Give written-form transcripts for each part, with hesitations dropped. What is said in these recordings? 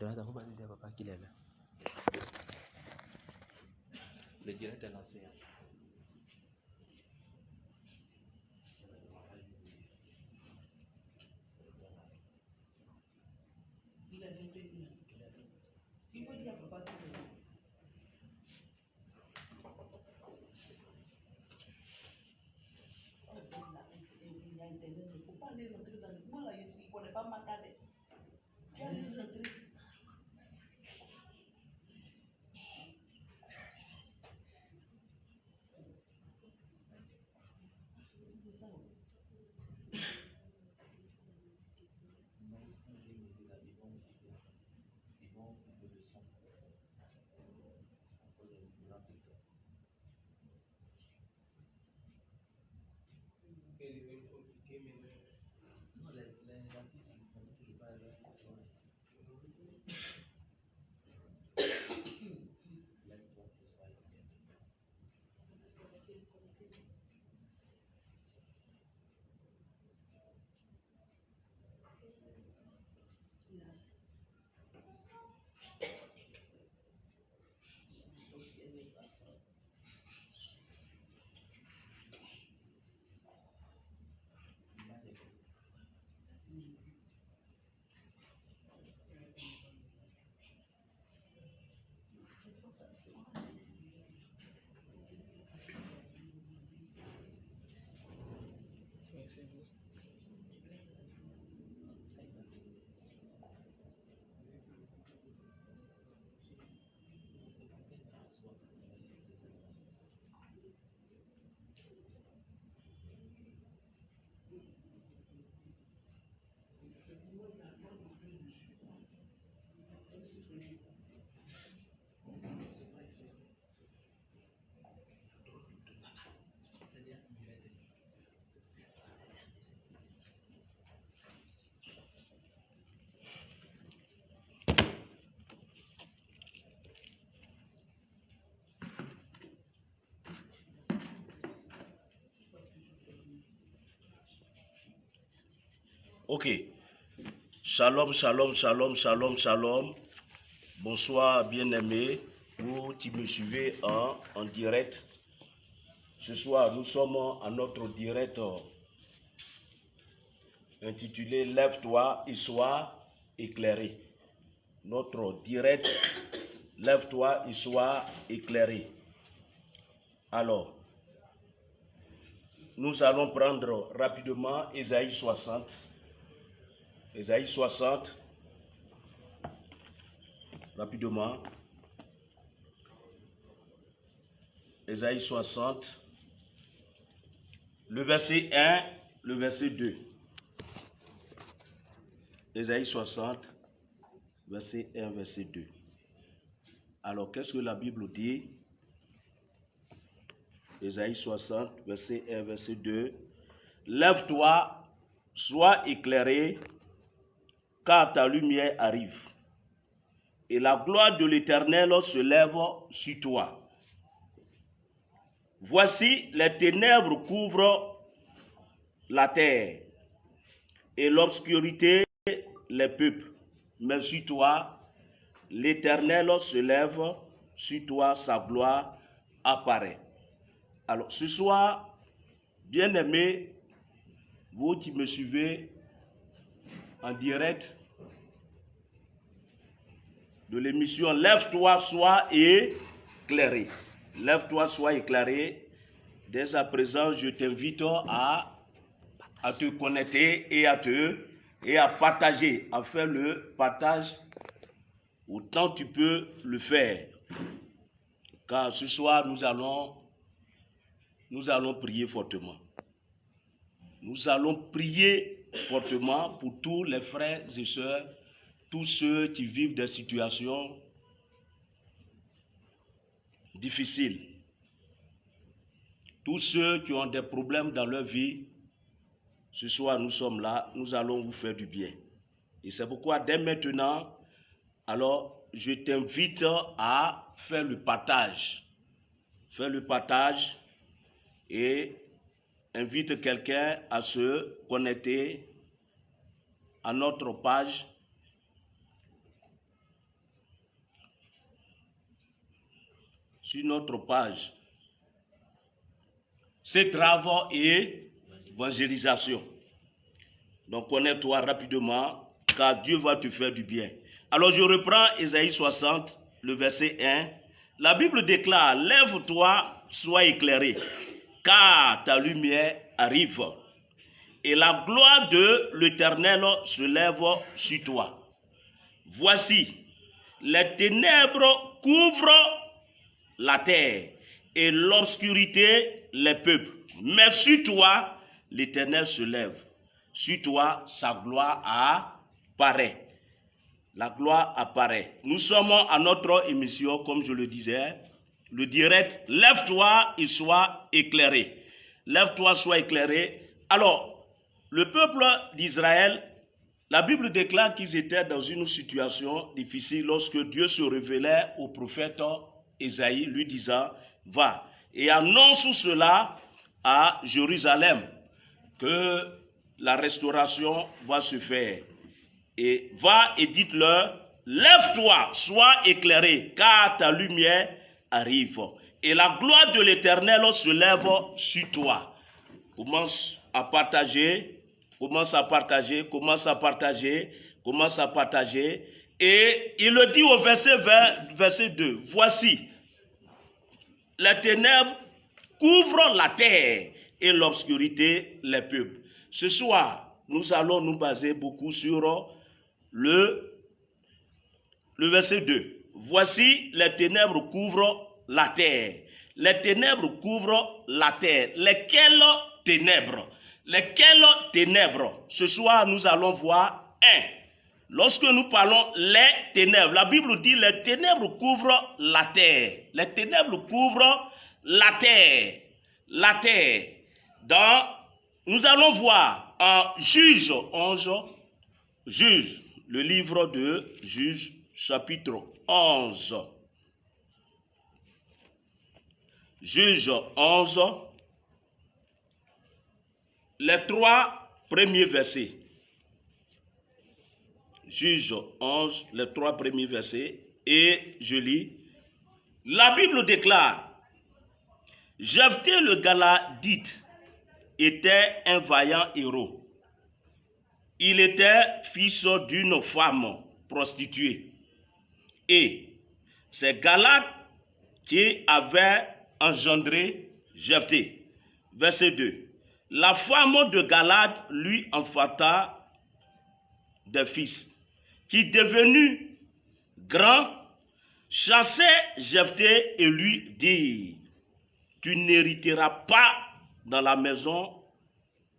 Jonathan, faut pas lui dire à papa qu'il est là. Le direct est lancé. Il a bien fait. Il faut dire à papa qu'il est là. Il a internet, il ne faut pas aller rentrer dans le... Moi là, il ne connaît pas ma carte. Il faut aller rentrer. Ok. Shalom, shalom, shalom, shalom, shalom. Bonsoir, bien-aimés. Vous qui me suivez en direct. Ce soir, nous sommes à notre direct intitulé Lève-toi et sois éclairé. Notre direct Lève-toi et sois éclairé. Alors, nous allons prendre rapidement Ésaïe 60. Ésaïe 60. Rapidement. Ésaïe 60. Le verset 1, le verset 2. Ésaïe 60, verset 1, verset 2. Alors, qu'est-ce que la Bible dit? Ésaïe 60, verset 1, verset 2. Lève-toi, sois éclairé, car ta lumière arrive. Et la gloire de l'Éternel se lève sur toi. Voici, les ténèbres couvrent la terre, et l'obscurité les peuples. Mais sur toi, l'Éternel se lève, sur toi sa gloire apparaît. Alors ce soir, bien-aimés, vous qui me suivez en direct de l'émission Lève-toi, sois éclairé. Lève-toi, sois éclairé. Dès à présent, je t'invite à te connecter et à partager, à faire le partage autant tu peux le faire. Car ce soir, nous allons prier fortement. Nous allons prier fortement pour tous les frères et sœurs, tous ceux qui vivent des situations difficiles, tous ceux qui ont des problèmes dans leur vie. Ce soir, nous sommes là, nous allons vous faire du bien. Et c'est pourquoi, dès maintenant, alors, je t'invite à faire le partage. Faire le partage et invite quelqu'un à se connecter à notre page sur notre page. C'est travaux et évangélisation. Donc connecte-toi rapidement, car Dieu va te faire du bien. Alors je reprends Ésaïe 60, le verset 1. La Bible déclare, lève-toi, sois éclairé, car ta lumière arrive. Et la gloire de l'Éternel se lève sur toi. Voici, les ténèbres couvrent la terre et l'obscurité les peuples. Mais sur toi, l'Éternel se lève. Sur toi, sa gloire apparaît. La gloire apparaît. Nous sommes à notre émission, comme je le disais, le direct. Lève-toi et sois éclairé. Lève-toi, sois éclairé. Alors, le peuple d'Israël, la Bible déclare qu'ils étaient dans une situation difficile lorsque Dieu se révélait au prophète Ésaïe, lui disant, va et annonce cela à Jérusalem, que la restauration va se faire. Et va et dites-leur, lève-toi, sois éclairé, car ta lumière arrive. Et la gloire de l'Éternel se lève sur toi. Commence à partager, commence à partager, commence à partager, commence à partager. Et il le dit au verset 2, voici, les ténèbres couvrent la terre et l'obscurité les peuples. Ce soir, nous allons nous baser beaucoup sur le verset 2. Voici, les ténèbres couvrent la terre. Les ténèbres couvrent la terre. Lesquelles ténèbres? Lesquelles ténèbres? Ce soir, nous allons voir un. Lorsque nous parlons les ténèbres, la Bible dit les ténèbres couvrent la terre. Les ténèbres couvrent la terre. La terre. Nous allons voir en Juge 11, Juge, le livre de Juge, chapitre 11. Juge 11, les 3 premiers versets. Juge 11, les 3 premiers versets, et je lis. La Bible déclare, Jephthé le Galadite était un vaillant héros. Il était fils d'une femme prostituée. Et c'est Galad qui avait engendré Jephthé. Verset 2. La femme de Galad lui enfanta des fils, qui devenu grand, chassait Jephthé et lui dit, tu n'hériteras pas dans la maison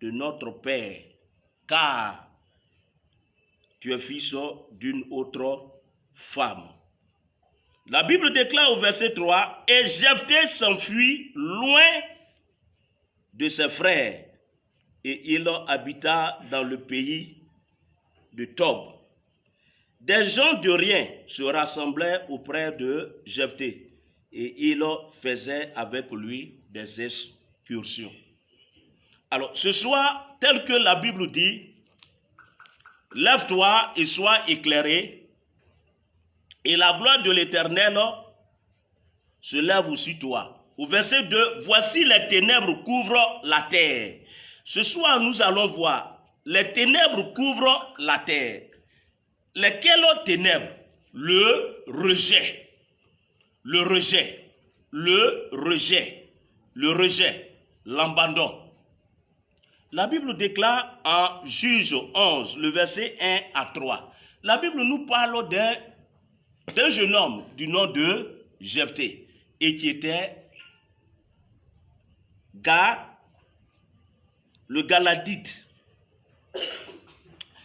de notre père, car tu es fils d'une autre femme. La Bible déclare au verset 3, et Jephthé s'enfuit loin de ses frères, et il habita dans le pays de Tob. Des gens de rien se rassemblaient auprès de Jephthé, et il faisait avec lui des excursions. Alors, ce soir, tel que la Bible dit, lève-toi et sois éclairé, et la gloire de l'Éternel se lève sur toi. Au verset 2, voici les ténèbres couvrent la terre. Ce soir, nous allons voir, les ténèbres couvrent la terre. Lesquelles ténèbres? Le rejet. Le rejet. Le rejet. Le rejet. L'abandon. La Bible déclare en Juge 11, le verset 1 à 3. La Bible nous parle d'un jeune homme du nom de Jephthé et qui était le Galadite.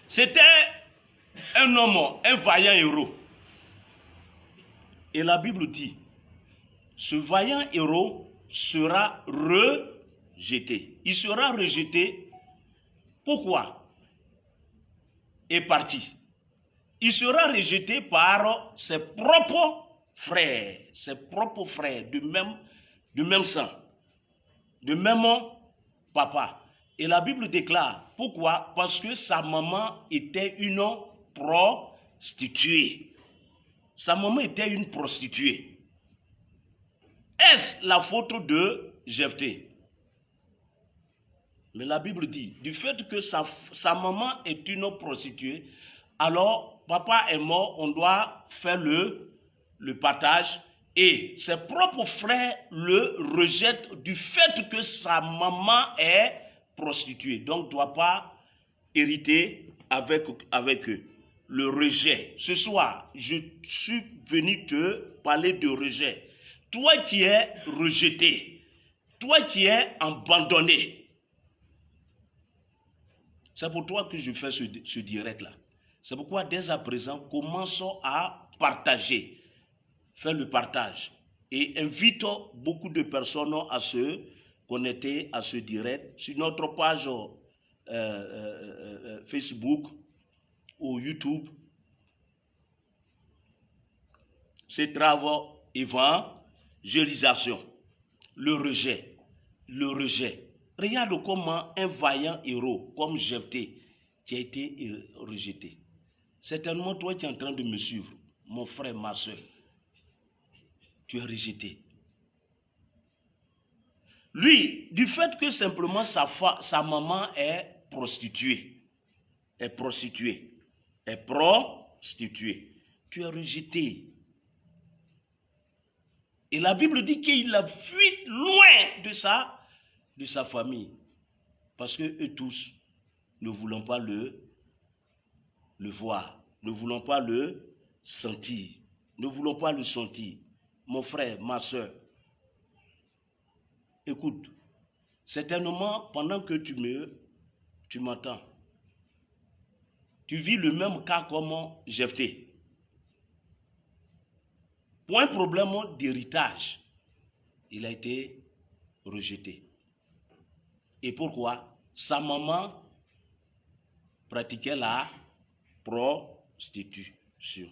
C'était un homme, un vaillant héros. Et la Bible dit, ce vaillant héros sera rejeté. Il sera rejeté. Pourquoi? Et parti. Il sera rejeté par ses propres frères du même sang, du même papa. Et la Bible déclare, pourquoi? Parce que sa maman était une prostituée. Sa maman était une prostituée. Est-ce la faute de Jephthé? Mais la Bible dit, du fait que sa maman est une prostituée, alors papa est mort, on doit faire le partage, et ses propres frères le rejettent du fait que sa maman est prostituée, donc ne doit pas hériter avec eux. Le rejet. Ce soir, je suis venu te parler de rejet. Toi qui es rejeté, toi qui es abandonné. C'est pour toi que je fais ce direct-là. C'est pourquoi dès à présent, commençons à partager. Faire le partage. Et invitons beaucoup de personnes à se connecter à ce direct sur notre page Facebook ou YouTube. Ces travaux évangélisation. Le rejet. Le rejet. Regarde comment un vaillant héros comme Jephthé qui a été rejeté. Certainement, toi qui es en train de me suivre, mon frère, ma soeur, tu es rejeté. Lui, du fait que simplement sa maman est prostituée, tu es rejeté. Et la Bible dit qu'il a fui loin de sa famille. Parce que eux tous ne voulons pas le voir, ne voulons pas le sentir, ne voulons pas le sentir. Mon frère, ma soeur, écoute, certainement pendant que tu m'entends, tu vis le même cas comme Jephthé. Pour un problème d'héritage, il a été rejeté. Et pourquoi? Sa maman pratiquait la prostitution.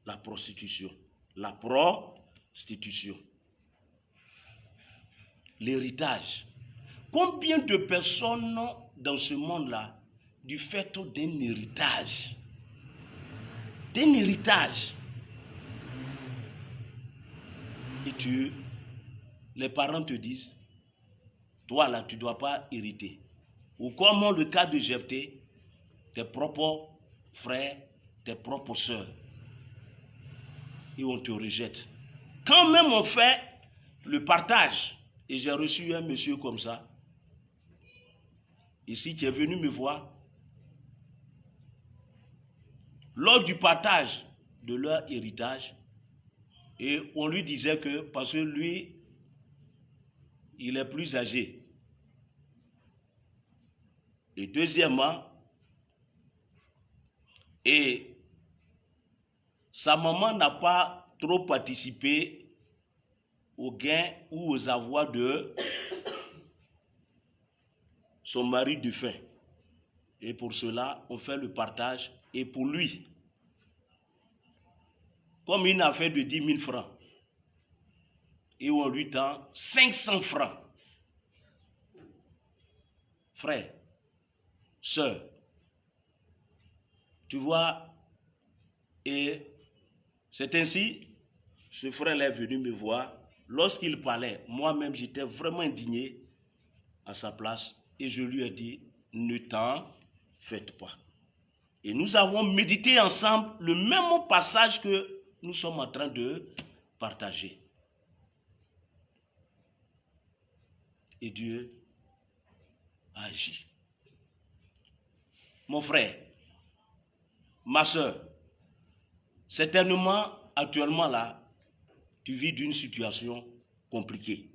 La prostitution. La prostitution. L'héritage. Combien de personnes dans ce monde-là, du fait d'un héritage, et les parents te disent, toi là, tu ne dois pas hériter. Ou comme le cas de Jephthé, tes propres frères, tes propres soeurs, et on te rejette. Quand même on fait le partage, et j'ai reçu un monsieur comme ça, ici qui est venu me voir, lors du partage de leur héritage, et on lui disait que, parce que lui, il est plus âgé. Et deuxièmement, et sa maman n'a pas trop participé aux gains ou aux avoirs de son mari défunt. Et pour cela, on fait le partage. Et pour lui, comme une affaire de 10 000 francs, et on lui tend 500 francs. Frère, sœur, tu vois, et c'est ainsi, ce frère-là est venu me voir. Lorsqu'il parlait, moi-même, j'étais vraiment indigné à sa place, et je lui ai dit, ne t'en faites pas. Et nous avons médité ensemble le même passage que nous sommes en train de partager. Et Dieu a agi. Mon frère, ma soeur, certainement, actuellement là, tu vis d'une situation compliquée.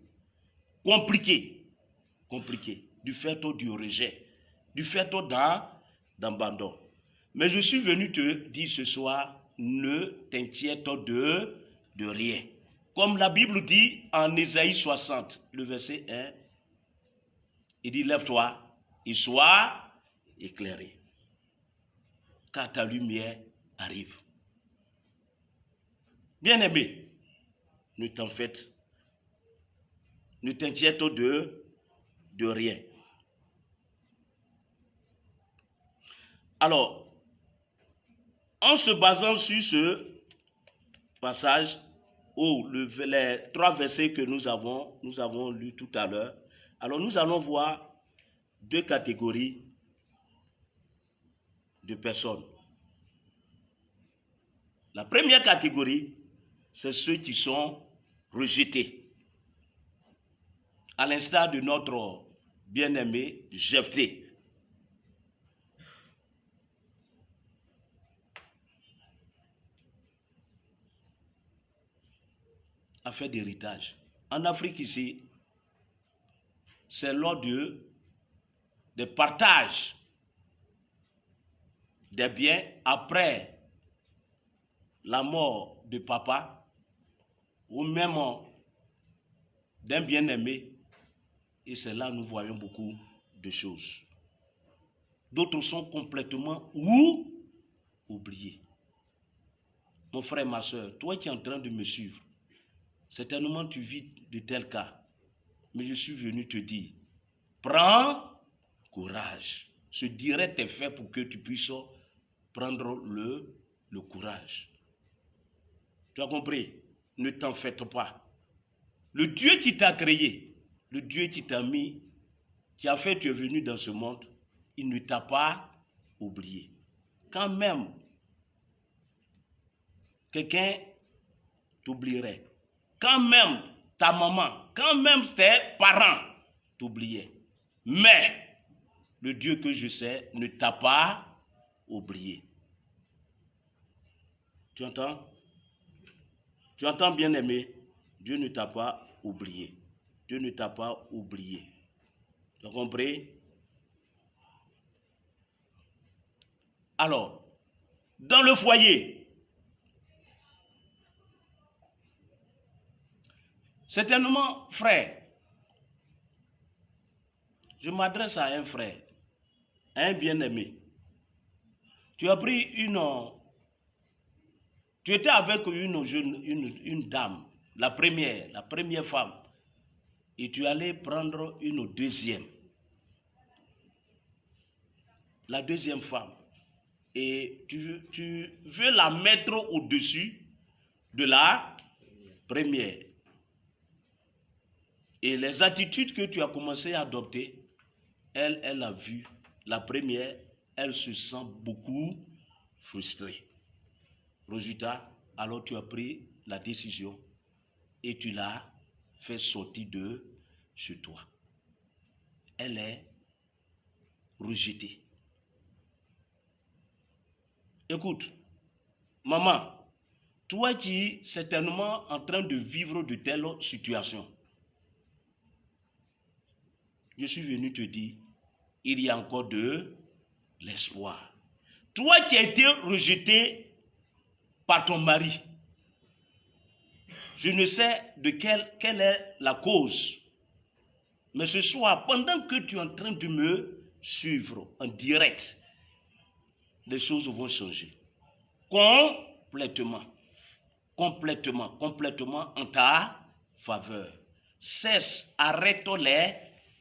Compliquée. Du fait du rejet, du fait d'abandon. Mais je suis venu te dire ce soir, ne t'inquiète de rien. Comme la Bible dit en Ésaïe 60, le verset 1, il dit, lève-toi et sois éclairé, car ta lumière arrive. Bien-aimé, ne t'inquiète de rien. Alors, en se basant sur ce passage, les 3 versets que nous avons lus tout à l'heure, alors nous allons voir 2 catégories de personnes. La première catégorie, c'est ceux qui sont rejetés. À l'instar de notre bien-aimé Jephthé. Affaire d'héritage. En Afrique ici, c'est lors des partages des biens après la mort de papa ou même d'un bien-aimé. Et c'est là que nous voyons beaucoup de choses. D'autres sont complètement oubliés. Mon frère, ma soeur, toi qui es en train de me suivre, certainement tu vis de tels cas. Mais je suis venu te dire, prends courage. Ce direct est fait pour que tu puisses prendre le courage. Tu as compris? Ne t'en faites pas. Le Dieu qui t'a créé, le Dieu qui t'a mis, qui a fait que tu es venu dans ce monde, il ne t'a pas oublié. Quand même, quelqu'un t'oublierait. Quand même, ta maman, quand même tes parents t'oubliaient. Mais, le Dieu que je sais ne t'a pas oublié. Tu entends? Tu entends, bien-aimé? Dieu ne t'a pas oublié. Dieu ne t'a pas oublié. Tu as compris? Alors, dans le foyer, certainement, frère, je m'adresse à un frère, à un bien-aimé. Tu as pris tu étais avec une dame, la première femme, et tu allais prendre une deuxième. La deuxième femme. Et tu veux la mettre au-dessus de la première. Et les attitudes que tu as commencé à adopter, elle a vu la première, elle se sent beaucoup frustrée. Résultat, alors tu as pris la décision et tu l'as fait sortir de chez toi. Elle est rejetée. Écoute, maman, toi qui es certainement en train de vivre de telles situations, je suis venu te dire, il y a encore de l'espoir. Toi qui as été rejeté par ton mari, je ne sais de quelle est la cause, mais ce soir, pendant que tu es en train de me suivre en direct, les choses vont changer. Complètement en ta faveur. Arrête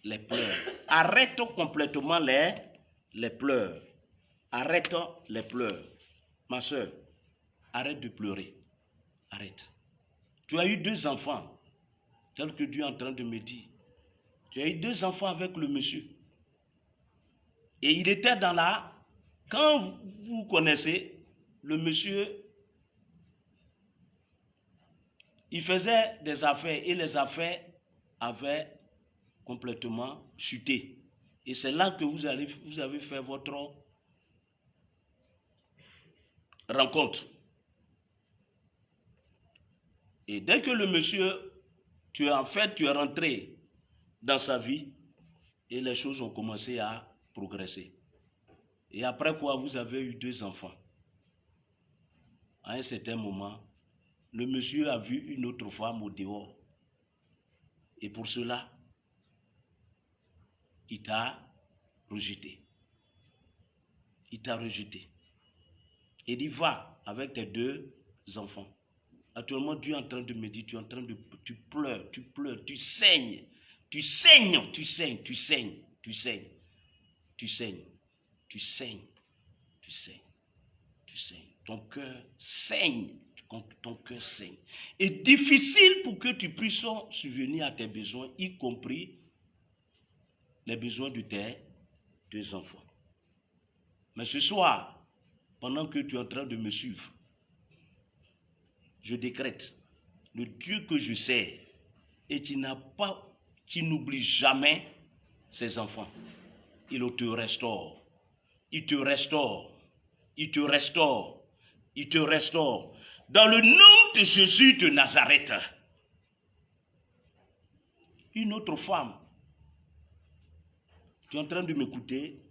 les pleurs. Arrête complètement les pleurs. Arrête les pleurs. Ma soeur, arrête de pleurer. Arrête. Tu as eu 2 enfants, tel que Dieu est en train de me dire. Tu as eu 2 enfants avec le monsieur. Et il était dans la... Quand vous connaissez, le monsieur, il faisait des affaires et les affaires avaient complètement chuté. Et c'est là que vous avez fait votre rencontre. Et dès que le monsieur, tu es rentré dans sa vie et les choses ont commencé à progresser. Et après quoi, vous avez eu 2 enfants. À un certain moment, le monsieur a vu une autre femme au dehors. Et pour cela, il t'a rejeté. Il t'a rejeté. Il dit, va avec tes 2 enfants. Actuellement, Dieu est en train de me dire, tu pleures, tu saignes. Ton cœur saigne. Tu ton cœur saigne. Et difficile pour que tu puisses subvenir à tes besoins, y compris les besoins de tes enfants. Mais ce soir, pendant que tu es en train de me suivre, je décrète le Dieu que je sers et qui n'oublie jamais ses enfants. Il te restaure. Il te restaure. Il te restaure. Il te restaure. Dans le nom de Jésus de Nazareth. Une autre femme, tu es en train de m'écouter.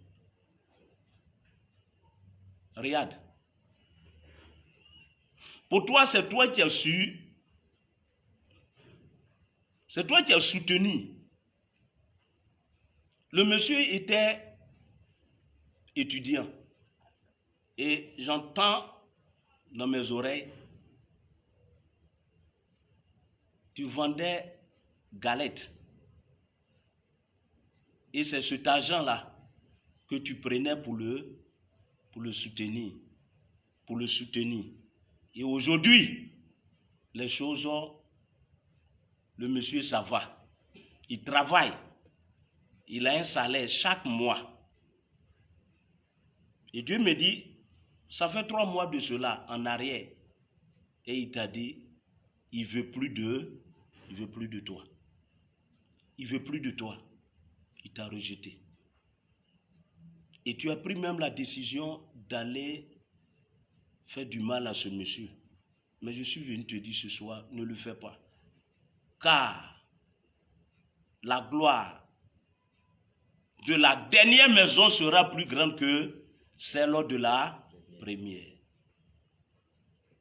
Regarde. Pour toi, c'est toi qui as su. C'est toi qui as soutenu. Le monsieur était étudiant. Et j'entends dans mes oreilles, tu vendais galettes. Et c'est cet argent-là que tu prenais pour le soutenir. Pour le soutenir. Et aujourd'hui, les choses, le monsieur, ça va. Il travaille. Il a un salaire chaque mois. Et Dieu me dit, ça fait 3 mois de cela en arrière. Et il t'a dit, il veut plus de toi. Il veut plus de toi. Il t'a rejeté. Et tu as pris même la décision d'aller faire du mal à ce monsieur. Mais je suis venu te dire ce soir, ne le fais pas. Car la gloire de la dernière maison sera plus grande que celle de la première.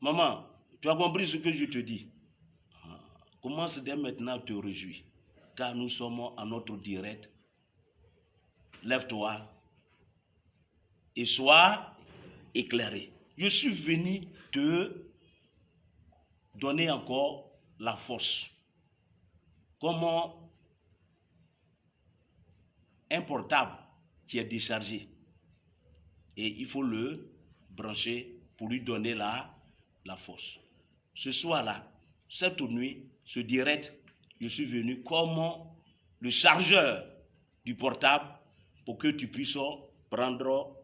Maman, tu as compris ce que je te dis? Commence dès maintenant à te réjouir, car nous sommes à notre direct. Lève-toi et sois éclairé. Je suis venu te donner encore la force. Comment un portable qui est déchargé et il faut le brancher pour lui donner la force. Ce soir-là, cette nuit, ce direct, je suis venu comme le chargeur du portable pour que tu puisses prendre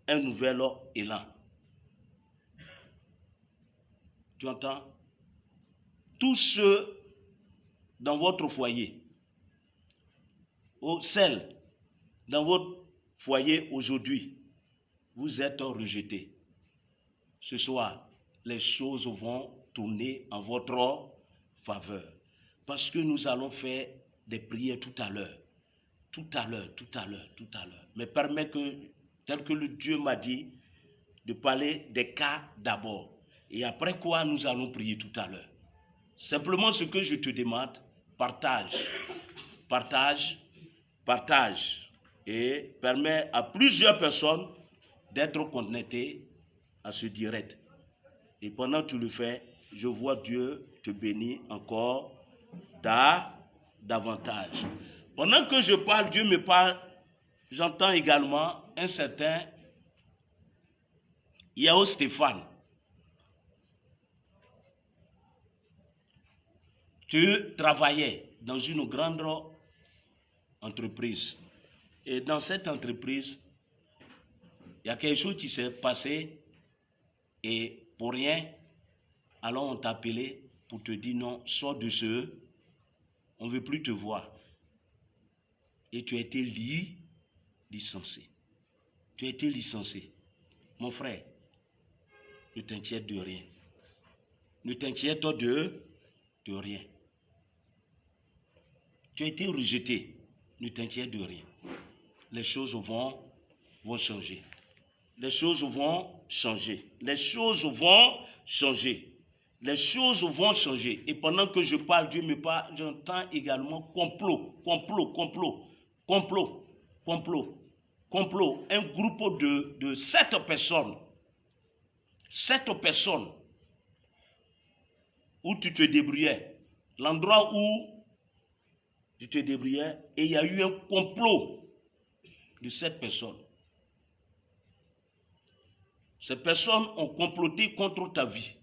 un nouvel élan. Tu entends? Tous ceux dans votre foyer, celles dans votre foyer aujourd'hui, vous êtes rejetés. Ce soir, les choses vont tourner en votre faveur. Parce que nous allons faire des prières tout à l'heure. Tout à l'heure. Mais permets que, tel que le Dieu m'a dit, de parler des cas d'abord. Et après quoi, nous allons prier tout à l'heure. Simplement ce que je te demande, partage. Et permet à plusieurs personnes d'être connectées à ce direct. Et pendant que tu le fais, je vois Dieu te bénir encore davantage. Pendant que je parle, Dieu me parle, j'entends également un certain Yao Stéphane. Tu travaillais dans une grande entreprise. Et dans cette entreprise, il y a quelque chose qui s'est passé et pour rien, alors on t'a appelé pour te dire non, sors de ce, on ne veut plus te voir. Et tu as été licencié. Tu as été licencié. Mon frère, ne t'inquiète de rien. Ne t'inquiète de rien. Tu as été rejeté. Ne t'inquiète de rien. Les choses vont changer. Les choses vont changer. Les choses vont changer. Les choses vont changer. Et pendant que je parle, Dieu me parle, j'entends également complot. Un groupe de 7 personnes. 7 personnes où tu te débrouillais. L'endroit où tu te débrouillais et il y a eu un complot de 7 personnes. Ces personnes ont comploté contre ta vie.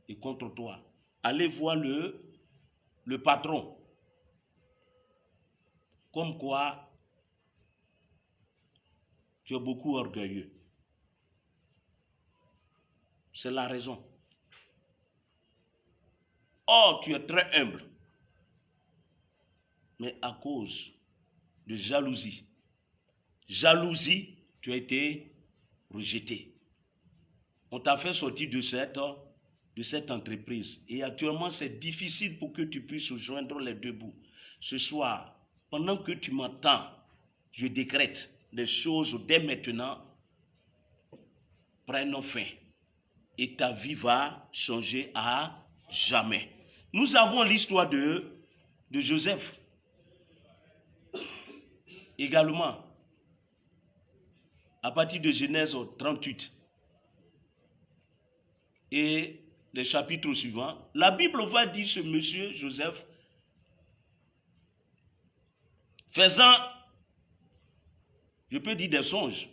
et contre toi. Allez voir le patron. Comme quoi, tu es beaucoup orgueilleux. C'est la raison. Or, tu es très humble. Mais à cause de jalousie, tu as été rejeté. On t'a fait sortir de cette entreprise. Et actuellement, c'est difficile pour que tu puisses joindre les deux bouts. Ce soir, pendant que tu m'entends, je décrète des choses dès maintenant prennent fin. Et ta vie va changer à jamais. Nous avons l'histoire de Joseph. Également, à partir de Genèse 38 et les chapitres suivants, la Bible va dire ce monsieur Joseph faisant, je peux dire des songes,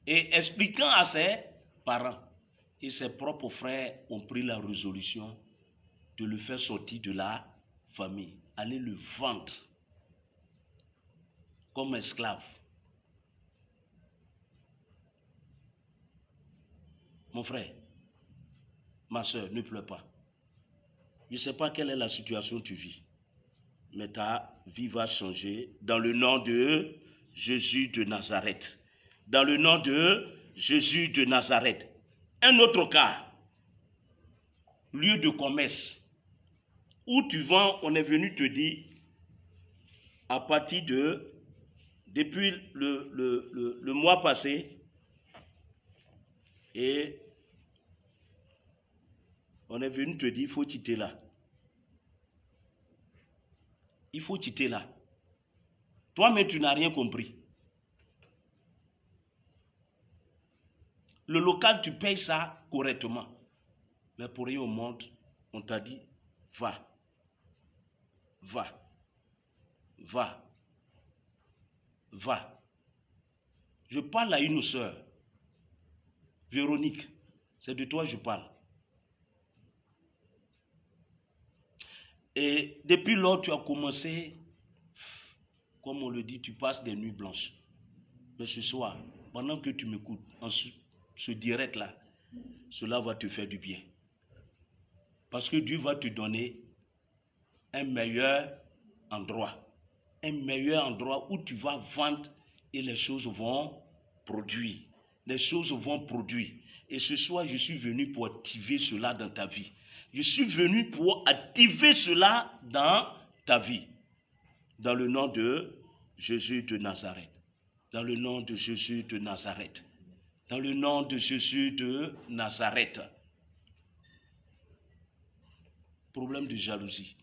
et expliquant à ses parents. Et ses propres frères ont pris la résolution de le faire sortir de la famille, aller le vendre comme esclave. Mon frère, ma soeur, ne pleure pas. Je ne sais pas quelle est la situation que tu vis, mais ta vie va changer dans le nom de Jésus de Nazareth. Dans le nom de Jésus de Nazareth. Un autre cas, lieu de commerce, où tu vends, on est venu te dire, à partir depuis le mois passé, et on est venu te dire, il faut quitter là. Il faut quitter là. Toi-même, tu n'as rien compris. Le local, tu payes ça correctement. Mais pour rien au monde, on t'a dit, va. Va. Va. Va. Je parle à une sœur. Véronique, c'est de toi que je parle. Et depuis lors, tu as commencé, comme on le dit, tu passes des nuits blanches. Mais ce soir, pendant que tu m'écoutes, en ce direct-là, cela va te faire du bien. Parce que Dieu va te donner un meilleur endroit. Un meilleur endroit où tu vas vendre et les choses vont produire. Les choses vont produire. Et ce soir, je suis venu pour activer cela dans ta vie. Je suis venu pour activer cela dans ta vie. Dans le nom de Jésus de Nazareth. Dans le nom de Jésus de Nazareth. Dans le nom de Jésus de Nazareth. Problème de jalousie.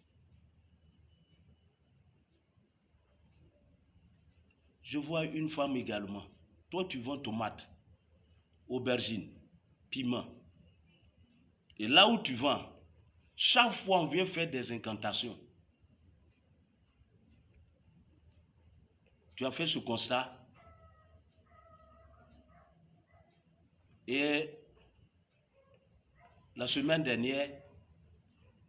Je vois une femme également. Toi, tu vends tomates, aubergines, piments. Et là où tu vends, chaque fois on vient faire des incantations. Tu as fait ce constat. Et la semaine dernière,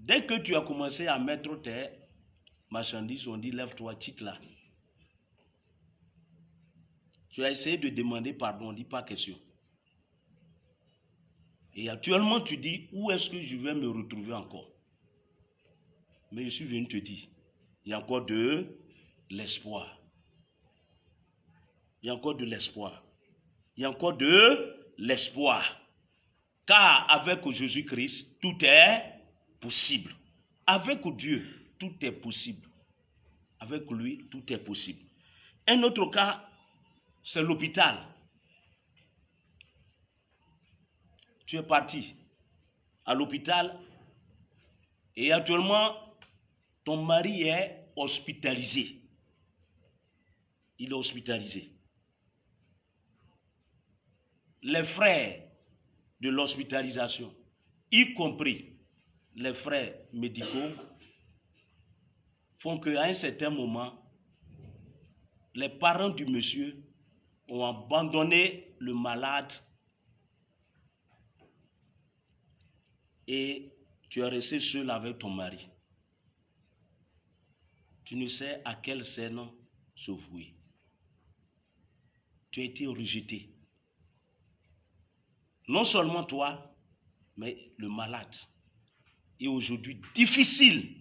dès que tu as commencé à mettre tes marchandises, on dit lève-toi, quitte là. Tu as essayé de demander pardon, on dit pas question. Et actuellement, tu dis, où est-ce que je vais me retrouver encore? Mais je suis venu te dire, il y a encore de l'espoir. Il y a encore de l'espoir. Il y a encore de l'espoir. Car avec Jésus-Christ, tout est possible. Avec Dieu, tout est possible. Avec lui, tout est possible. Un autre cas, c'est l'hôpital. Tu es parti à l'hôpital et actuellement, ton mari est hospitalisé. Il est hospitalisé. Les frais de l'hospitalisation, y compris les frais médicaux, font qu'à un certain moment, les parents du monsieur ont abandonné le malade et tu es resté seul avec ton mari. Tu ne sais à quelle scène se vouer. Tu as été rejeté. Non seulement toi, mais le malade. Et aujourd'hui, difficile.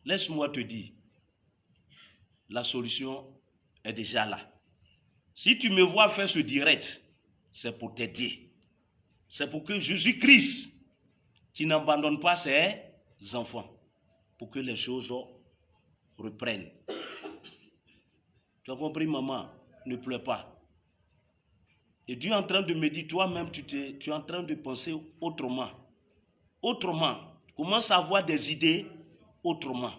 Laisse-moi te dire, la solution est déjà là. Si tu me vois faire ce direct, c'est pour t'aider. C'est pour que Jésus-Christ, qui n'abandonne pas ses enfants, pour que les choses reprennent. Tu as compris, maman? Ne pleure pas. Et Dieu est en train de me dire, toi-même, tu es en train de penser autrement. Autrement. Tu commences à avoir des idées autrement.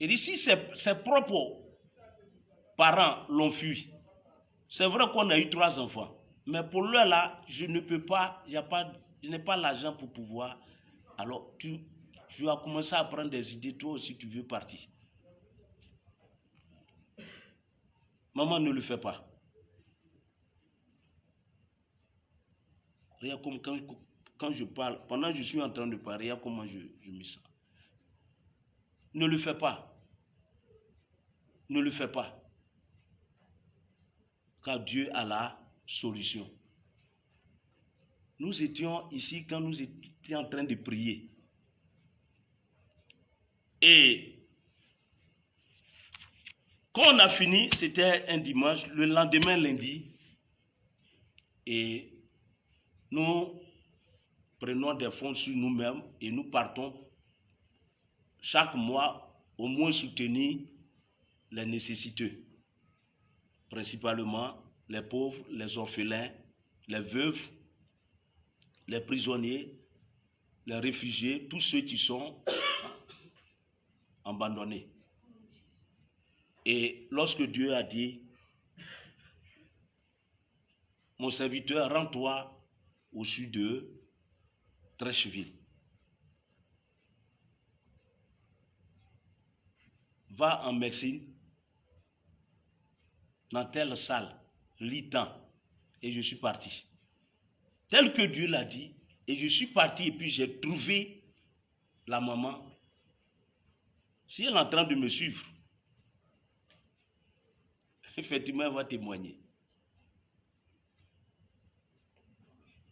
Et ici, ses propres parents l'ont fui. C'est vrai qu'on a eu 3 enfants. Mais pour l'heure là, je ne peux pas, je n'ai pas l'argent pour pouvoir. Alors, tu as commencé à prendre des idées, toi aussi tu veux partir. Maman, ne le fais pas. Regarde comme quand je parle, pendant que je suis en train de parler, regarde comment je me sens. Ne le fais pas. Ne le fais pas. Car Dieu a la solution. Nous étions ici quand nous étions en train de prier. Et quand on a fini, c'était un dimanche, le lendemain lundi, et nous prenons des fonds sur nous-mêmes et nous partons chaque mois au moins soutenir les nécessiteux, principalement les pauvres, les orphelins, les veuves, les prisonniers, les réfugiés, tous ceux qui sont abandonnés. Et lorsque Dieu a dit, mon serviteur, rends-toi au sud de Trècheville. Va en médecine, dans telle salle, lis tant, et je suis parti. Tel que Dieu l'a dit, et je suis parti, et puis j'ai trouvé la maman. Si elle est en train de me suivre, effectivement, elle va témoigner.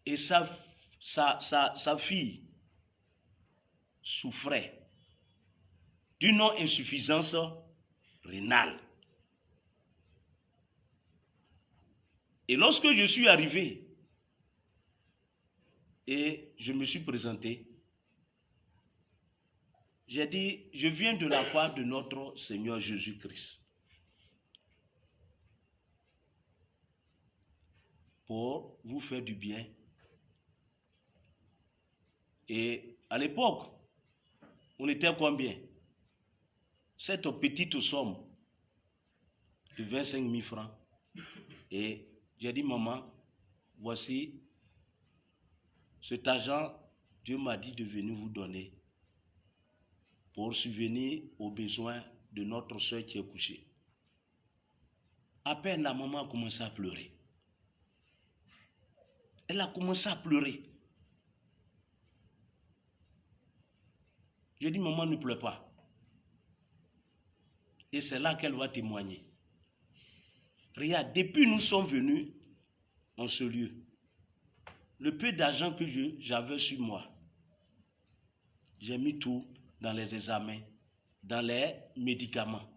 Et sa fille souffrait d'une insuffisance rénale. Et lorsque je suis arrivé et je me suis présenté, j'ai dit, je viens de la part de notre Seigneur Jésus-Christ pour vous faire du bien. Et à l'époque, on était combien? Cette petite somme de 25 000 francs. Et j'ai dit, maman, voici cet argent, Dieu m'a dit de venir vous donner pour subvenir aux besoins de notre soeur qui est couchée. À peine la maman a commencé à pleurer. Elle a commencé à pleurer. J'ai dit, maman, ne pleure pas. Et c'est là qu'elle va témoigner. Regarde, depuis nous sommes venus en ce lieu, le peu d'argent que j'avais sur moi, j'ai mis tout dans les examens, dans les médicaments,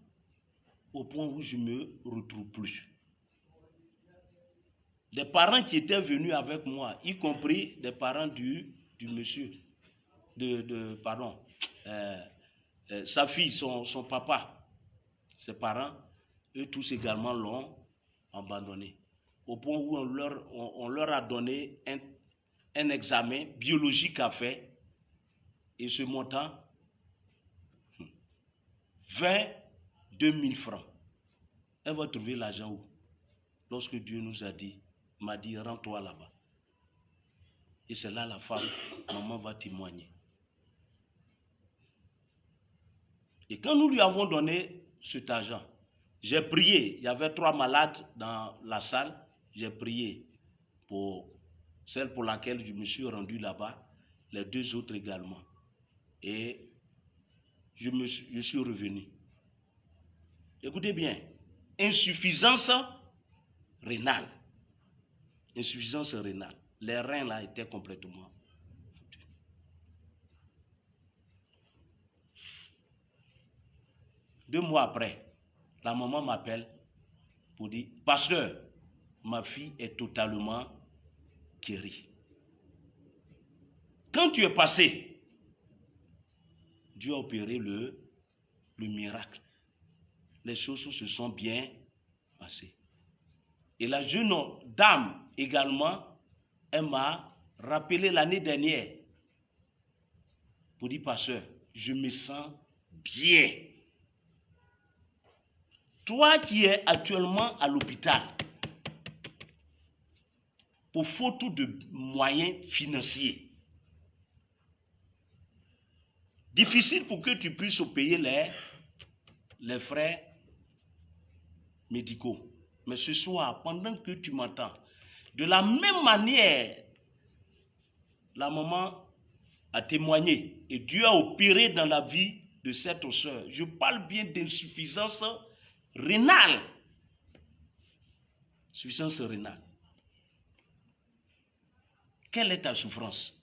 au point où je ne me retrouve plus. Des parents qui étaient venus avec moi, y compris des parents du monsieur, sa fille, son papa, ses parents, eux tous également l'ont abandonné. Au point où on leur a donné un examen biologique à faire, et ce montant, 22 000 francs. Elle va trouver l'argent où? Lorsque Dieu nous a dit, m'a dit, rends-toi là-bas. Et c'est là la femme, maman va témoigner. Et quand nous lui avons donné cet argent, j'ai prié. Il y avait 3 malades dans la salle. J'ai prié pour celle pour laquelle je me suis rendu là-bas, les 2 autres également. Et je suis revenu. Écoutez bien, insuffisance rénale. Insuffisance rénale. Les reins là étaient complètement foutus. Deux mois après, la maman m'appelle pour dire, pasteur, ma fille est totalement guérie. Quand tu es passé, Dieu a opéré le miracle. Les choses se sont bien passées. Et la jeune dame également, elle m'a rappelé l'année dernière pour dire, pasteur, je me sens bien. Toi qui es actuellement à l'hôpital, pour faute de moyens financiers, difficile pour que tu puisses payer les frais médicaux. Mais ce soir, pendant que tu m'entends, de la même manière, la maman a témoigné et Dieu a opéré dans la vie de cette sœur. Je parle bien d'insuffisance rénale. Insuffisance rénale. Quelle est ta souffrance?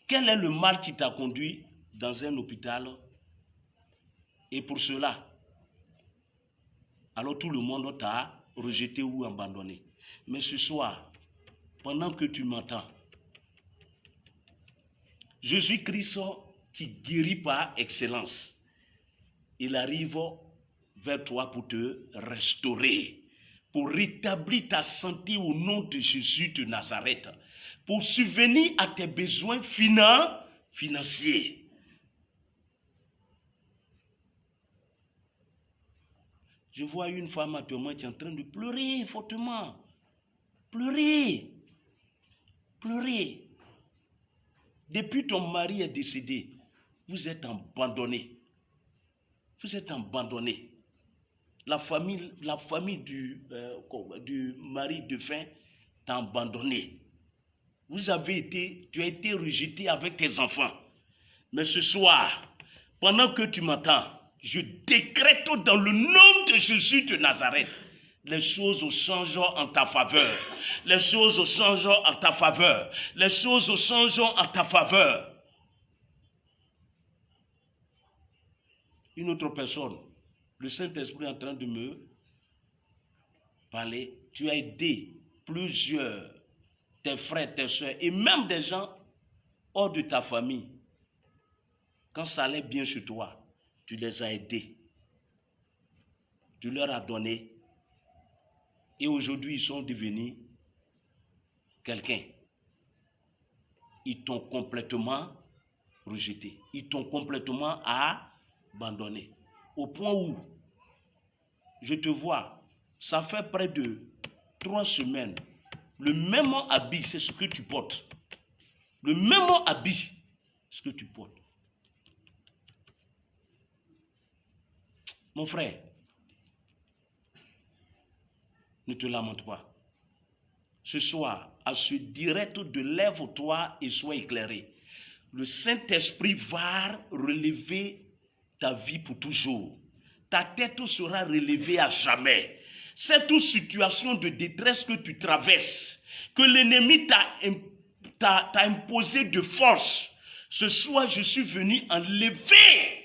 Quel est le mal qui t'a conduit dans un hôpital? Et pour cela, alors tout le monde t'a rejeté ou abandonné. Mais ce soir, pendant que tu m'entends, Jésus-Christ qui guérit par excellence, il arrive vers toi pour te restaurer, pour rétablir ta santé au nom de Jésus de Nazareth, pour subvenir à tes besoins financiers. Je vois une femme actuellement qui est en train de pleurer fortement. Pleurer. Pleurer. Depuis ton mari est décédé, vous êtes abandonné. Vous êtes abandonné. La famille du mari défunt t'a abandonné. Tu as été rejeté avec tes enfants. Mais ce soir, pendant que tu m'entends, je décrète dans le nom de Jésus de Nazareth, les choses changent en ta faveur. Les choses changent en ta faveur. Les choses changent en ta faveur. Une autre personne, le Saint-Esprit est en train de me parler. Tu as aidé plusieurs, tes frères, tes soeurs, et même des gens hors de ta famille. Quand ça allait bien chez toi, tu les as aidés. Tu leur as donné. Et aujourd'hui, ils sont devenus quelqu'un. Ils t'ont complètement rejeté. Ils t'ont complètement abandonné. Au point où, je te vois, ça fait près de 3 semaines. Le même habit, c'est ce que tu portes. Le même habit, c'est ce que tu portes. Mon frère, ne te lamente pas. Ce soir, à ce direct de lève-toi et sois éclairé. Le Saint-Esprit va relever ta vie pour toujours. Ta tête sera relevée à jamais. Cette situation de détresse que tu traverses, que l'ennemi t'a imposé de force, ce soir, je suis venu enlever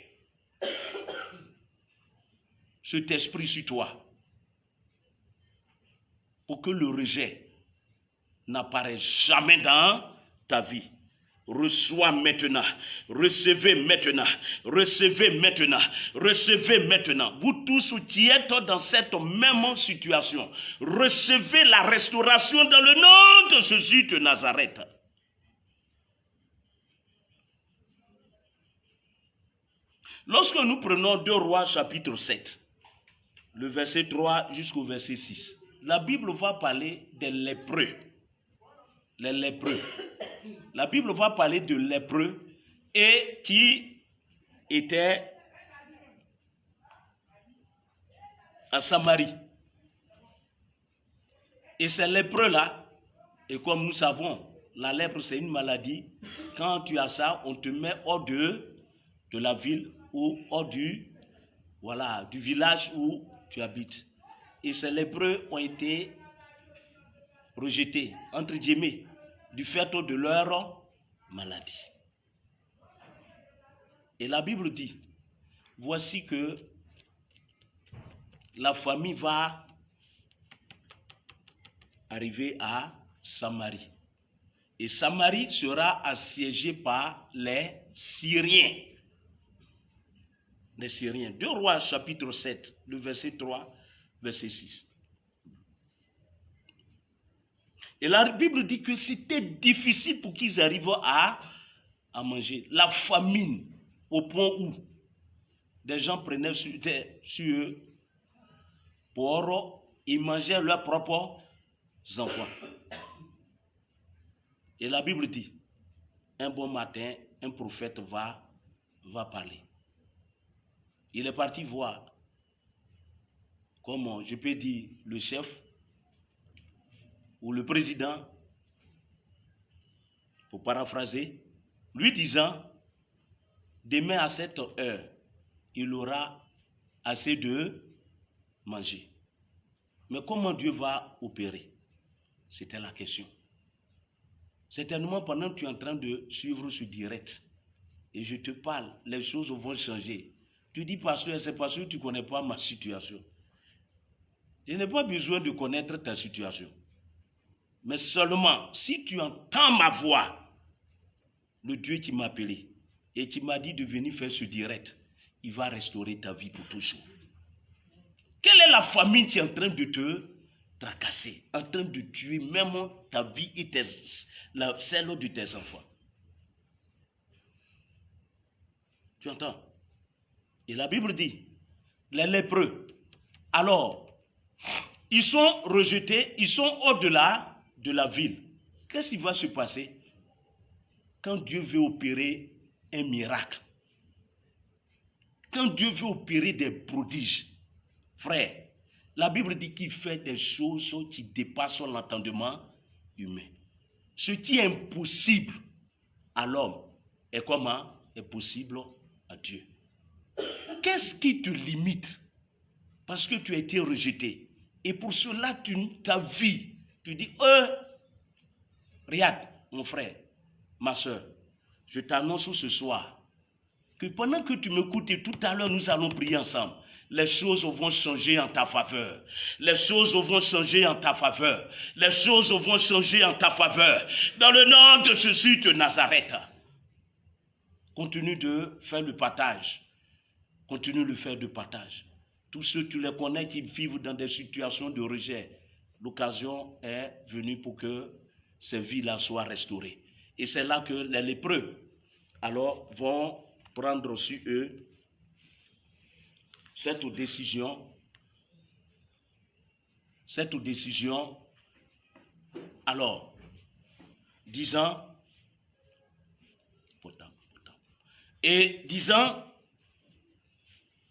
cet esprit sur toi. Pour que le rejet n'apparaisse jamais dans ta vie. Reçois maintenant, recevez maintenant, recevez maintenant, recevez maintenant. Vous tous qui êtes dans cette même situation, recevez la restauration dans le nom de Jésus de Nazareth. Lorsque nous prenons 2 Rois chapitre 7, le verset 3 jusqu'au verset 6, la Bible va parler des lépreux. Les lépreux. La Bible va parler de lépreux et qui étaient à Samarie. Et ces lépreux-là, et comme nous savons, la lèpre c'est une maladie. Quand tu as ça, on te met hors de la ville ou hors du village où tu habites. Et ces lépreux ont été rejetés, entre guillemets, du fait de leur maladie. Et la Bible dit, voici que la famille va arriver à Samarie. Et Samarie sera assiégée par les Syriens. Les Syriens. 2 Rois chapitre 7, le verset 3, verset 6. Et la Bible dit que c'était difficile pour qu'ils arrivent à manger. La famine, au point où des gens prenaient sur eux pour y manger leurs propres enfants. Et la Bible dit, un bon matin, un prophète va parler. Il est parti voir, comment je peux dire, le chef ou le président, pour paraphraser, lui disant, demain à cette heure, il aura assez de manger. Mais comment Dieu va opérer? C'était la question. Certainement, pendant que tu es en train de suivre ce direct, et je te parle, les choses vont changer. Tu dis, pasteur, c'est parce que tu ne connais pas ma situation. Je n'ai pas besoin de connaître ta situation. Mais seulement, si tu entends ma voix, le Dieu qui m'a appelé, et qui m'a dit de venir faire ce direct, il va restaurer ta vie pour toujours. Quelle est la famille qui est en train de te tracasser, en train de tuer même ta vie et celle de tes enfants? Tu entends? Et la Bible dit, les lépreux, alors, ils sont rejetés, ils sont au-delà de la ville. Qu'est-ce qui va se passer quand Dieu veut opérer un miracle? Quand Dieu veut opérer des prodiges, frère, la Bible dit qu'il fait des choses qui dépassent l'entendement humain. Ce qui est impossible à l'homme est comment? Est possible à Dieu. Qu'est-ce qui te limite? Parce que tu as été rejeté. Et pour cela, ta vie, tu dis, regarde, mon frère, ma soeur, je t'annonce ce soir que pendant que tu m'écoutes et tout à l'heure, nous allons prier ensemble. Les choses vont changer en ta faveur. Les choses vont changer en ta faveur. Les choses vont changer en ta faveur. Dans le nom de Jésus de Nazareth. Continue de faire le partage. Continue de faire le partage. Tous ceux tu les connais qui vivent dans des situations de rejet, l'occasion est venue pour que ces vies-là soient restaurées. Et c'est là que les lépreux, alors, vont prendre sur eux cette décision, alors, disant,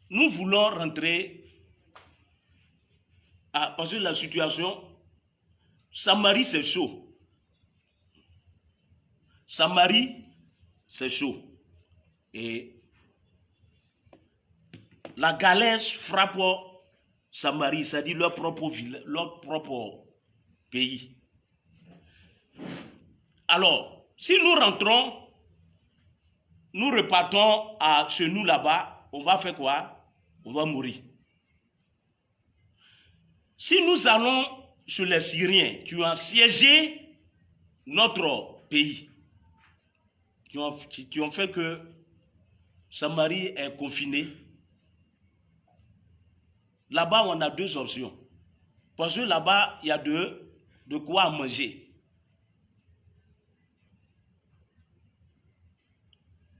nous voulons rentrer, parce que la situation, Samarie c'est chaud. Samarie c'est chaud. Et la galère frappe Samarie, c'est-à-dire leur propre ville, leur propre pays. Alors, si nous rentrons, nous repartons chez nous là-bas, on va faire quoi? On va mourir. Si nous allons chez les Syriens qui ont assiégé notre pays, qui ont fait que Samarie est confinée, là-bas on a 2 options. Parce que là-bas, il y a de quoi manger.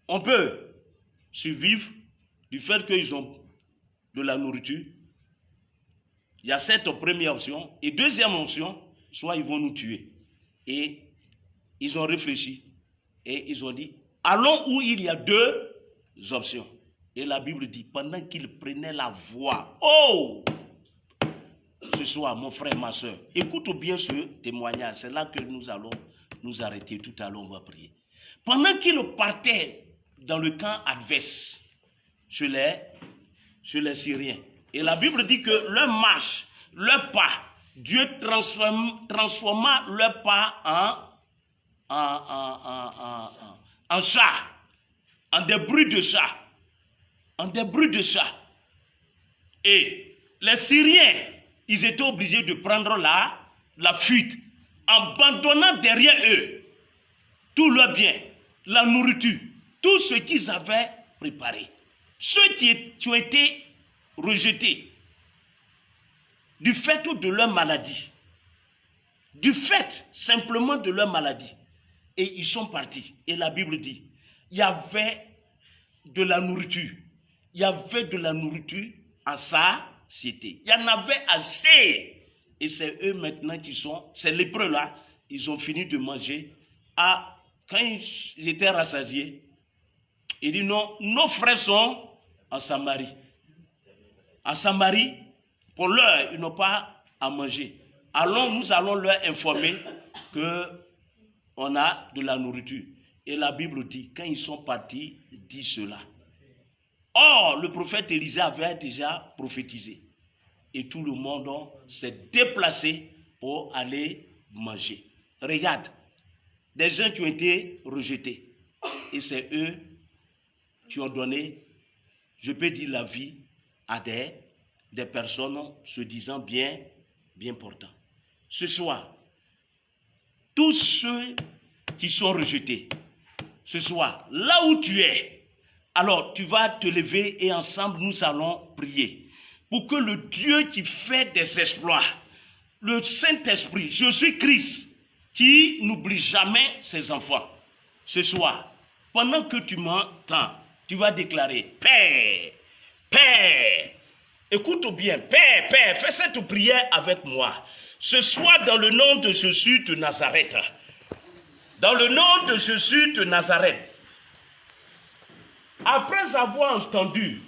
On peut survivre du fait qu'ils ont de la nourriture. Il y a cette première option. Et deuxième option, soit ils vont nous tuer. Et ils ont réfléchi. Et ils ont dit, allons où il y a 2 options. Et la Bible dit, pendant qu'ils prenaient la voie, ce soir, mon frère, ma soeur, écoute bien ce témoignage. C'est là que nous allons nous arrêter. Tout à l'heure, on va prier. Pendant qu'il partait dans le camp adverse, sur les Syriens, et la Bible dit que leur marche, leur pas, Dieu transforma leur pas en chat, en des bruits de chat, en des bruits de chat. Et les Syriens, ils étaient obligés de prendre la fuite, abandonnant derrière eux tout leur bien, la nourriture, tout ce qu'ils avaient préparé. Ceux qui ont été rejetés du fait de leur maladie, du fait simplement de leur maladie, et ils sont partis. Et la Bible dit, il y avait de la nourriture, il y avait de la nourriture en satiété. Il y en avait assez. Et c'est eux maintenant qui sont, ces lépreux là, ils ont fini de manger. Quand ils étaient rassasiés, il dit non, nos frères sont en Samarie. En Samarie, pour l'heure, ils n'ont pas à manger. Nous allons leur informer qu'on a de la nourriture. Et la Bible dit, quand ils sont partis, dit cela. Or, le prophète Élisée avait déjà prophétisé. Et tout le monde s'est déplacé pour aller manger. Regarde, des gens qui ont été rejetés. Et c'est eux qui ont donné, je peux dire, la vie à des personnes se disant bien portants. Ce soir, tous ceux qui sont rejetés, ce soir, là où tu es, alors tu vas te lever et ensemble nous allons prier pour que le Dieu qui fait des exploits, le Saint-Esprit, Jésus-Christ, qui n'oublie jamais ses enfants, ce soir, pendant que tu m'entends, tu vas déclarer, Père, Père, écoute bien, Père, Père, fais cette prière avec moi. Ce soir, dans le nom de Jésus de Nazareth, dans le nom de Jésus de Nazareth, après avoir entendu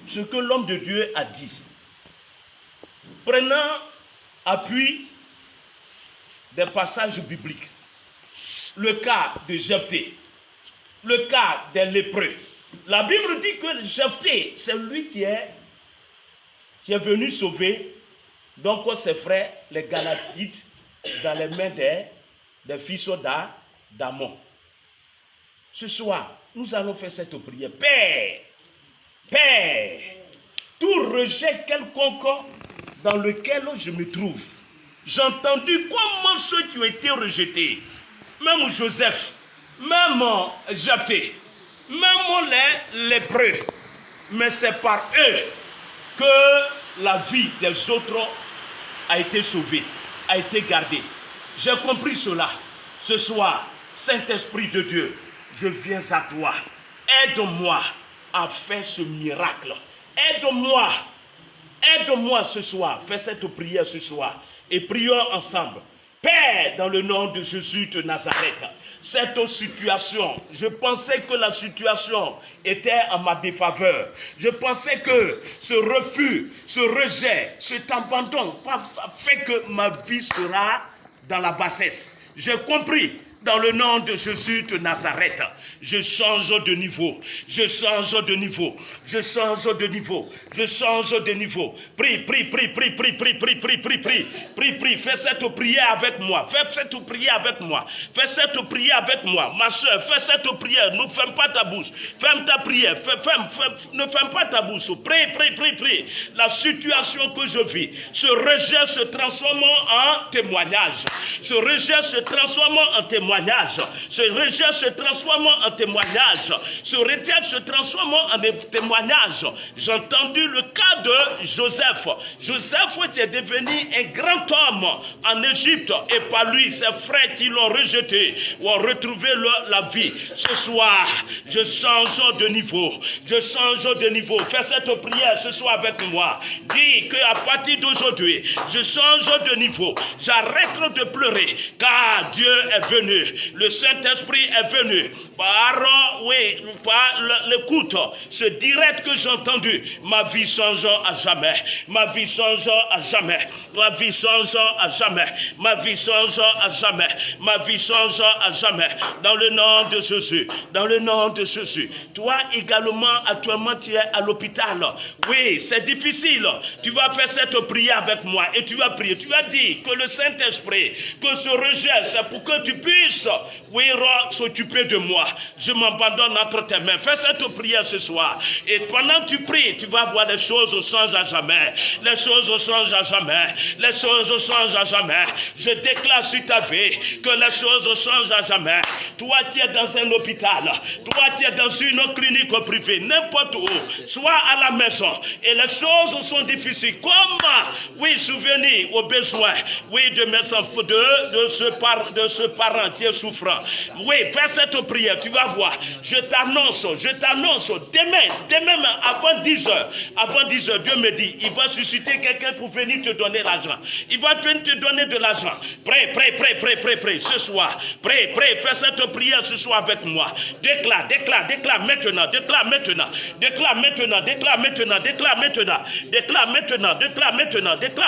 ce que l'homme de Dieu a dit, prenant appui des passages bibliques, le cas de Jephthé, le cas des lépreux. La Bible dit que Jephthé, c'est lui qui est venu sauver donc ses frères, les Galatites, dans les mains des fils d'Amon. Ce soir, nous allons faire cette prière. Père, Père, tout rejet quelconque dans lequel je me trouve, j'ai entendu comment ceux qui ont été rejetés, même Joseph, même Jephthé, même les lépreux, mais c'est par eux que la vie des autres a été sauvée, a été gardée. J'ai compris cela. Ce soir, Saint-Esprit de Dieu, je viens à toi. Aide-moi à faire ce miracle. Aide-moi. Aide-moi ce soir. Fais cette prière ce soir. Et prions ensemble. Père, dans le nom de Jésus de Nazareth, cette situation, je pensais que la situation était en ma défaveur. Je pensais que ce refus, ce rejet, cet abandon fait que ma vie sera dans la bassesse. J'ai compris. Dans le nom de Jésus de Nazareth, je change de niveau, je change de niveau, je change de niveau, je change de niveau. Prie, prie, prie, prie, prie, prie, prie, prie, prie, prie, prie, prie, fais cette prière avec moi, fais cette prière avec moi, fais cette prière avec moi. Ma soeur, fais cette prière, ne ferme pas ta bouche, ferme ta prière, ne ferme pas ta bouche, prie, prie, prie, prie. La situation que je vis, ce rejet se transforme en témoignage, ce rejet se transforme en témoignage. Ce rejet se transforme en témoignage. Ce rejet se transforme en témoignage. J'ai entendu le cas de Joseph. Joseph était devenu un grand homme en Égypte et par lui, ses frères qui l'ont rejeté ont retrouvé la vie. Ce soir, je change de niveau. Je change de niveau. Fais cette prière ce soir avec moi. Dis qu'à partir d'aujourd'hui, je change de niveau. J'arrête de pleurer car Dieu est venu. le Saint-Esprit est venu par l'écoute, ce direct que j'ai entendu. Ma vie change à jamais. Ma vie change à jamais. Ma vie change à jamais. Ma vie change à jamais. Ma vie change à jamais. Dans le nom de Jésus. Dans le nom de Jésus. Toi également, actuellement, tu es à l'hôpital. Oui, c'est difficile. Tu vas faire cette prière avec moi et tu vas prier. Tu vas dire que le Saint-Esprit, que ce rejet, c'est pour que tu puisses, oui, s'occuper de moi. Je m'abandonne entre tes mains. Fais cette prière ce soir. Et pendant que tu pries, tu vas voir les choses changent à jamais. Les choses changent à jamais. Les choses changent à jamais. Je déclare sur ta vie que les choses changent à jamais. Toi qui es dans un hôpital, toi qui es dans une clinique privée, n'importe où, sois à la maison et les choses sont difficiles. Comment, oui, souvenir aux besoins, oui, de mes enfants, de ce parent qui est souffrant. Oui, fais cette prière, tu vas voir. Je t'annonce, demain, avant 10 heures, Dieu me dit, il va susciter quelqu'un pour venir te donner l'argent. Il va venir te donner de l'argent. Prêt, ce soir. Prêt, fais cette prière ce soir avec moi. Déclare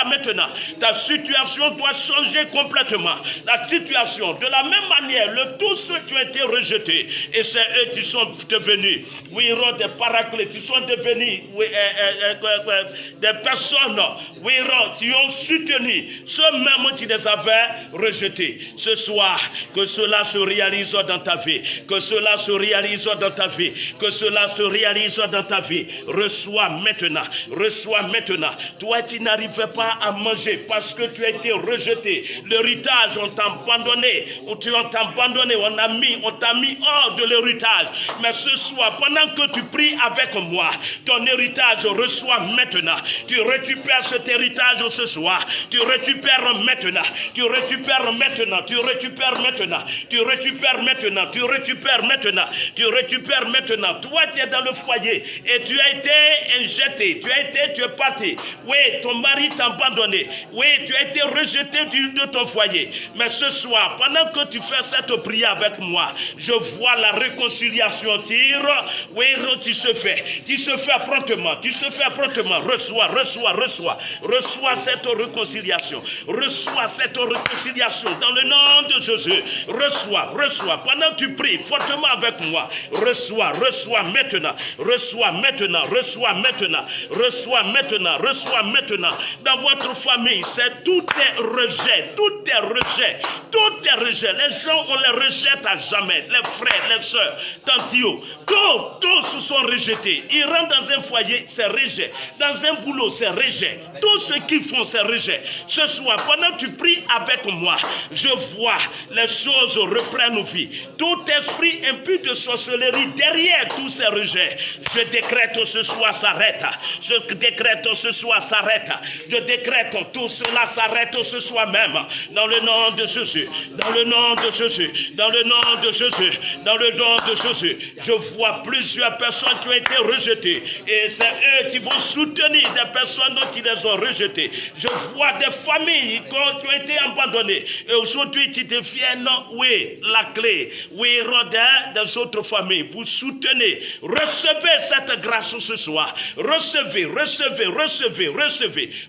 maintenant. Ta situation doit changer complètement. La situation, de la même manière, tous ceux qui ont été rejetés, et c'est eux qui sont devenus, oui, des paraclètes, qui sont devenus, oui, des personnes, oui, qui ont soutenu ceux-mêmes qui les avaient rejetés. Ce soir, que cela se réalise dans ta vie. Que cela se réalise dans ta vie. Que cela se réalise dans ta vie. Reçois maintenant. Toi, tu n'arrivais pas à manger parce que tu as été rejeté. L'héritage, on t'a abandonné. On t'a abandonné. On t'a mis hors de l'héritage. Mais ce soir, pendant que tu pries avec moi, ton héritage reçois maintenant. Tu récupères cet héritage ce soir. Tu récupères maintenant. Toi qui es dans le foyer et tu as été injecté, tu es parti. Oui, ton mari t'a abandonné. Oui, tu as été rejeté de ton foyer. Mais ce soir, pendant que tu fais cette prière avec moi, je vois la réconciliation qui se fait promptement. Reçois cette réconciliation. Dans le nom de Jésus. Reçois. Pendant que tu pries fortement avec moi, reçois maintenant. Dans votre famille, c'est tout est rejet. Les gens, on les rejette à jamais. Les frères, les soeurs, tantio, tous sont rejetés. Ils rentrent dans un foyer, c'est rejet. Dans un boulot, c'est rejet. Tout ce qu'ils font, c'est rejet. Ce soir, pendant que tu pries avec moi, je vois les choses reprennent vie. Tout esprit impur de sorcellerie derrière tous ces rejets, je décrète ce soir s'arrête. Je décrète tout cela s'arrête ce soir même. Dans le nom de Jésus. Je vois plusieurs personnes qui ont été rejetées. Et c'est eux qui vont soutenir des personnes qui les ont rejetées. Je vois des familles qui ont été abandonnées. Et aujourd'hui qui deviennent, oui, la clé. Oui, des autres familles. Vous soutenez. Recevez cette grâce ce soir. Recevez.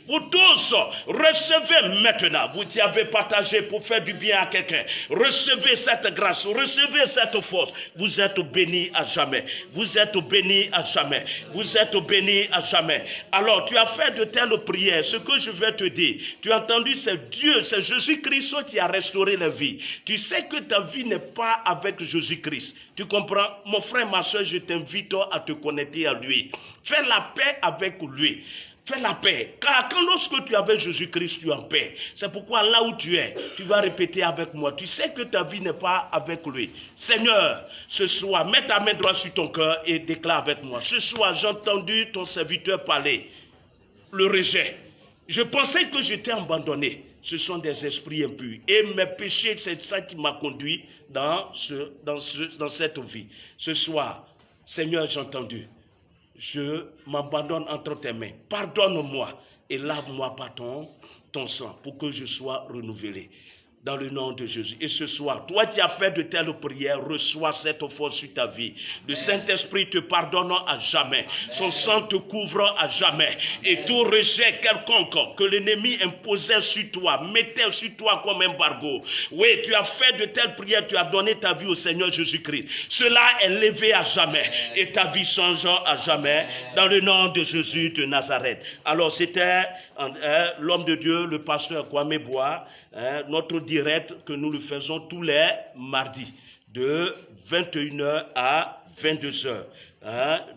Vous tous, recevez maintenant. Vous qui avez partagé pour faire du bien à quelqu'un. Recevez cette grâce. Recevez cette force. Vous êtes bénis à jamais. Alors, tu as fait de telles prières. Ce que je vais te dire, tu as entendu, c'est Dieu, c'est Jésus-Christ qui a restauré la vie. Tu sais que ta vie n'est pas avec Jésus-Christ. Tu comprends? Mon frère, ma soeur, je t'invite à te connecter à lui. Fais la paix avec lui. Fais la paix. Car lorsque tu es avec Jésus-Christ, tu es en paix. C'est pourquoi là où tu es, tu vas répéter avec moi. Tu sais que ta vie n'est pas avec lui. Seigneur, ce soir, mets ta main droite sur ton cœur et déclare avec moi. Ce soir, j'ai entendu ton serviteur parler. Le rejet. Je pensais que j'étais abandonné. Ce sont des esprits impurs. Et mes péchés, c'est ça qui m'a conduit dans cette vie. Ce soir, Seigneur, j'ai entendu. Je m'abandonne entre tes mains. Pardonne-moi et lave-moi par ton sang pour que je sois renouvelé. dans le nom de Jésus. Et ce soir, toi qui as fait de telles prières, reçois cette force sur ta vie. Le Saint-Esprit te pardonne à jamais. Son sang te couvre à jamais. Et tout rejet quelconque que l'ennemi imposait sur toi, mettait sur toi comme embargo. Oui, tu as fait de telles prières, tu as donné ta vie au Seigneur Jésus-Christ. Cela est levé à jamais. Et ta vie change à jamais. Dans le nom de Jésus de Nazareth. Alors c'était l'homme de Dieu, le pasteur Kwame Bois, notre direct que nous le faisons tous les mardis de 21h à 22h.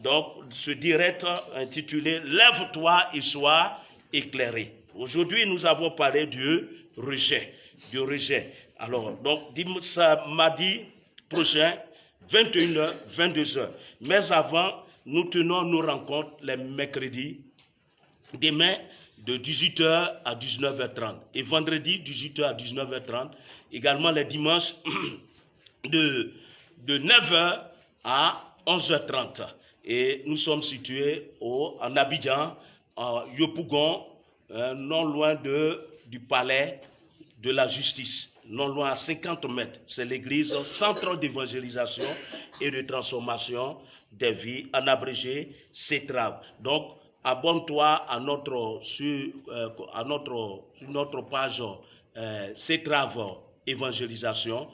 Donc ce direct intitulé « Lève-toi et sois éclairé ». Aujourd'hui nous avons parlé du rejet. Alors donc mardi prochain 21h, 22h. Mais avant, nous tenons nos rencontres les mercredis, demain de 18h à 19h30 et vendredi 18h à 19h30, également les dimanches de 9h à 11h30. Et nous sommes situés en Abidjan, en Yopougon, non loin du palais de la justice, non loin à 50 mètres. C'est l'église centre d'évangélisation et de transformation des vies, en abrégé CETRAV. Donc, abonne-toi sur notre page CETRAV évangélisation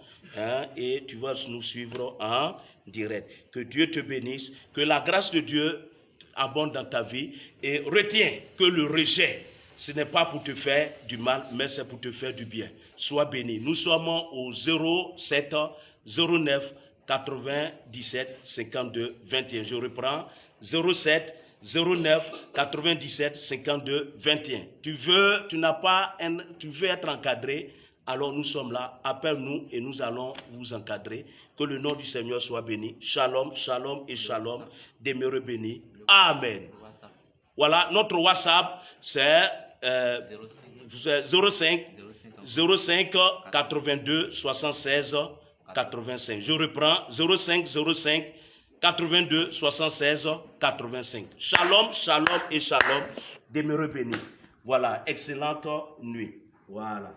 et tu vas nous suivre en direct. Que Dieu te bénisse, que la grâce de Dieu abonde dans ta vie et retiens que le rejet, ce n'est pas pour te faire du mal, mais c'est pour te faire du bien. Sois béni. Nous sommes au 07 09 97 52 21. Je reprends 07 09 97 52 21. Tu veux être encadré, alors nous sommes là. Appelle-nous et nous allons vous encadrer. Que le nom du Seigneur soit béni. Shalom, shalom et shalom. Demeurez bénis. Amen. Voilà, notre WhatsApp, c'est 05 82 76 85. Je reprends 05 82 76 85. Shalom, shalom et shalom. Demeurez bénis. Voilà, excellente nuit. Voilà.